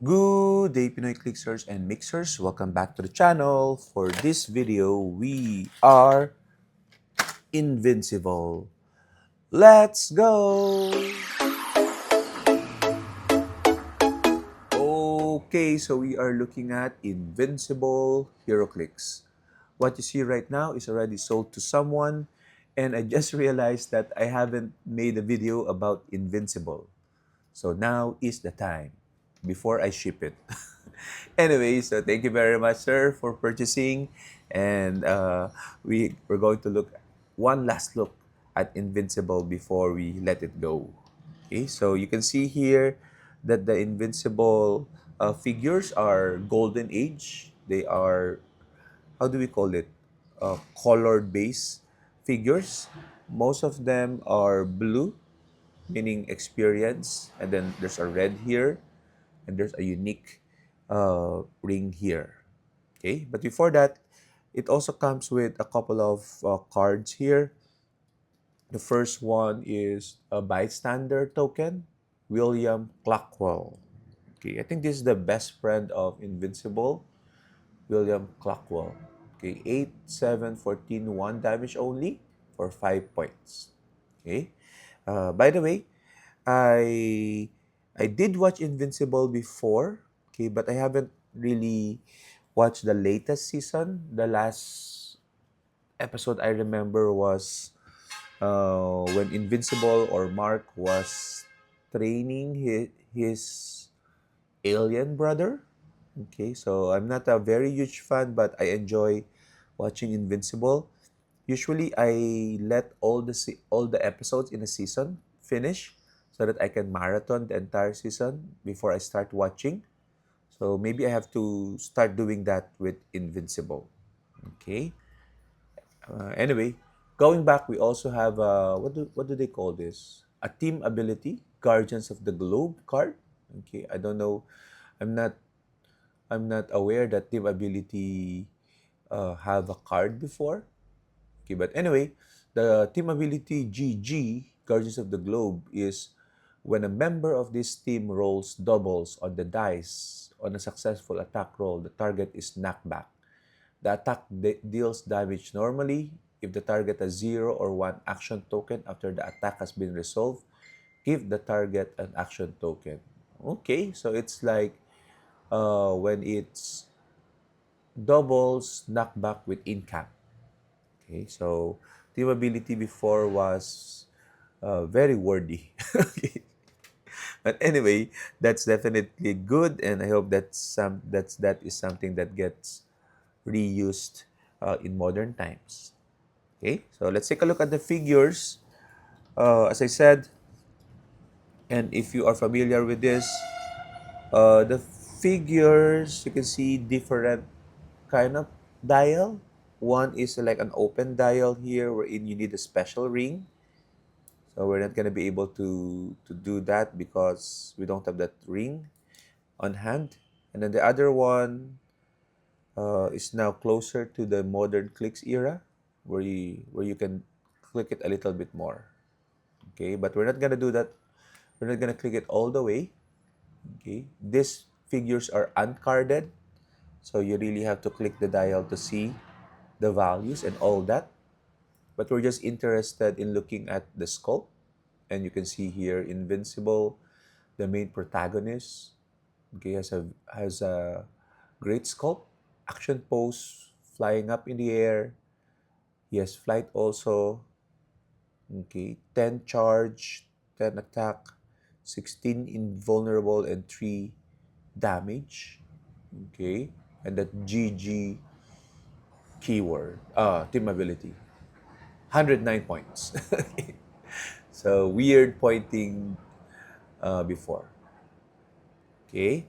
Good day, Pinoy Clicksers and Mixers. Welcome back to the channel. For this video, we are Invincible. Let's go! Okay, so we are looking at Invincible Heroclix. What you see right now is already sold to someone, and I just realized that I haven't made a video about Invincible. So now is the time before I ship it. Anyway, so thank you very much, sir, for purchasing. And we're going to look one last look at Invincible before we let it go. Okay, so you can see here that the Invincible figures are Golden Age. They are, how do we call it? Colored base figures. Most of them are blue, meaning experience, and then there's a red here, and there's a unique ring here. Okay, but before that, it also comes with a couple of cards here. The first one is a bystander token, William Clockwell. Okay, I think this is the best friend of Invincible, William Clockwell. Okay, 8, 7, 14, 1 damage only for 5 points. Okay, by the way, I I did watch Invincible before, okay, but I haven't really watched the latest season. The last episode I remember was when Invincible or Mark was training his alien brother. Okay, so I'm not a very huge fan, but I enjoy watching Invincible. Usually, I let all the episodes in a season finish so that I can marathon the entire season before I start watching. So maybe I have to start doing that with Invincible. Okay. Anyway, going back, we also have what do they call this? A team ability, Guardians of the Globe card. Okay, I don't know. I'm not I'm not aware that team ability have a card before. Okay, but anyway, the team ability GG, Guardians of the Globe, is when a member of this team rolls doubles on the dice on a successful attack roll, the target is knocked back. The attack deals damage normally. If the target has 0 or 1 action token after the attack has been resolved, give the target an action token. Okay, so it's like when it's doubles knockback with incap. Okay, so team ability before was very wordy. Okay. But anyway, that's definitely good, and I hope that is something that gets reused in modern times. Okay, so let's take a look at the figures. As I said, and if you are familiar with this, the figures you can see different kind of dial. One is like an open dial here, wherein you need a special ring. So we're not gonna be able to do that because we don't have that ring on hand. And then the other one is now closer to the modern clicks era, where you can click it a little bit more. Okay, but we're not gonna do that. We're not gonna click it all the way. Okay, these figures are uncarded, so you really have to click the dial to see the values and all that. But we're just interested in looking at the sculpt, and you can see here Invincible, the main protagonist. Okay, has a great sculpt, action pose, flying up in the air. He has flight also. Okay, 10 charge, 10 attack, 16 invulnerable, and 3 damage. Okay, and that GG keyword, team ability, 109 points. Okay. So weird pointing before. Okay,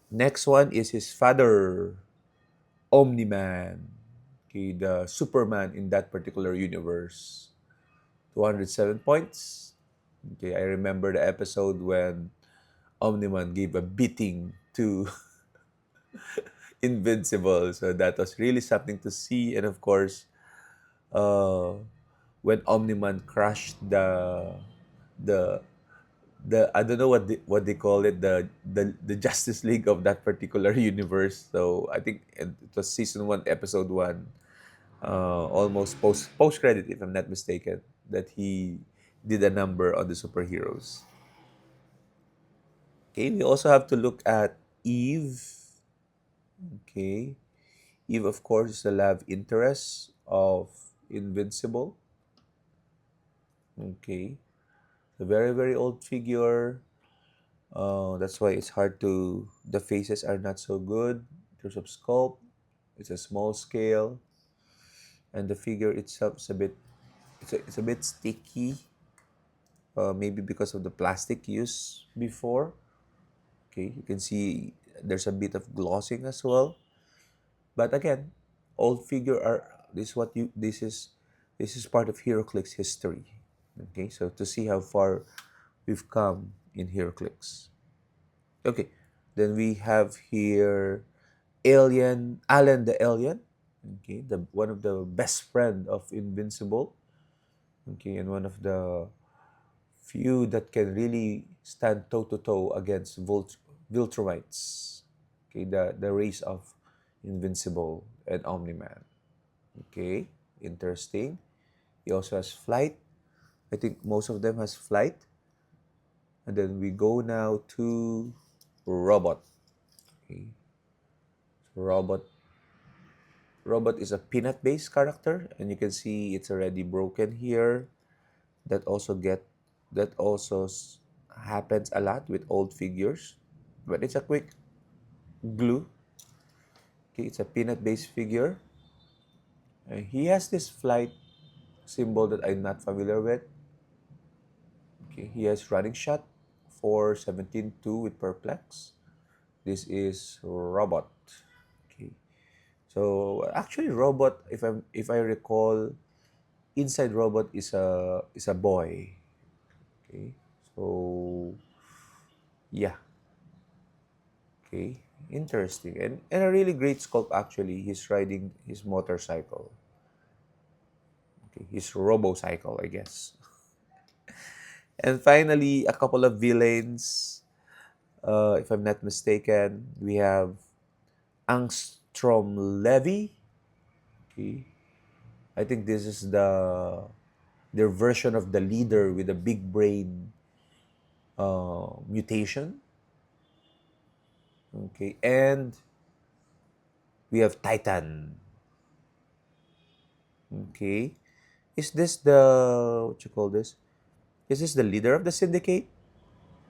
next one is his father, Omni-Man. Okay, the Superman in that particular universe. 207 points. Okay, I remember the episode when Omni-Man gave a beating to Invincible. So that was really something to see. And of course, uh, when Omni-Man crushed the I don't know what they call it, the Justice League of that particular universe. So I think it was season 1, episode 1, almost post credit, if I'm not mistaken, that he did a number on the superheroes. Okay, we also have to look at Eve. Okay, Eve, of course, is the love interest of Invincible. Okay, a very very old figure. That's why it's hard to. The faces are not so good in terms of sculpt. It's a small scale, and the figure itself is a bit. It's a bit sticky. Maybe because of the plastic used before. Okay, you can see there's a bit of glossing as well. But again, old figure are this what you this is part of Heroclix history. Okay, so to see how far we've come in Heroclix. Okay, then we have here Alan the Alien. Okay, the one of the best friend of Invincible. Okay, and one of the few that can really stand toe to toe against Viltrumites. Okay, the race of Invincible and Omni Man. Okay, interesting. He also has flight. I think most of them has flight. And then we go now to robot. Okay, so robot is a peanut based character, and you can see it's already broken here. That also get that also happens a lot with old figures, but it's a quick glue. Okay, it's a peanut based figure. He has this flight symbol that I'm not familiar with. Okay, he has running shot for 17-2 with perplex. This is robot. Okay, so actually robot, if I recall, inside robot is a boy. Okay, so yeah. Okay, interesting, and a really great sculpt actually. He's riding his motorcycle. Okay, his robocycle, I guess. And finally, a couple of villains. If I'm not mistaken, we have Angstrom Levy. Okay, I think this is their version of the leader with a big brain mutation. Okay, and we have Titan. Okay, is this the what you call this? Is this the leader of the syndicate?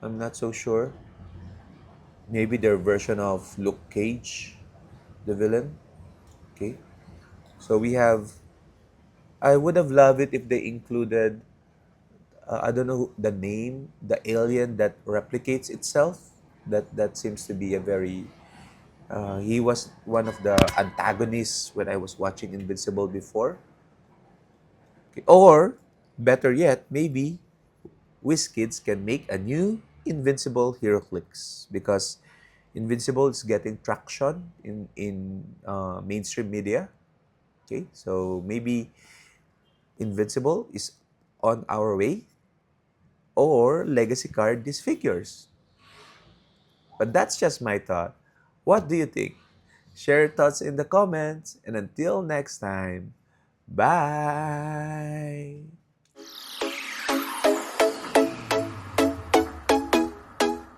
I'm not so sure. Maybe their version of Luke Cage, the villain. Okay. So we have. I would have loved it if they included. I don't know the name, the alien that replicates itself. That seems to be a very. He was one of the antagonists when I was watching Invincible before. Okay. Or better yet, maybe WizKids can make a new Invincible Heroclix because Invincible is getting traction in mainstream media. Okay, so maybe Invincible is on our way or Legacy card these figures. But that's just my thought. What do you think? Share your thoughts in the comments, and until next time, bye.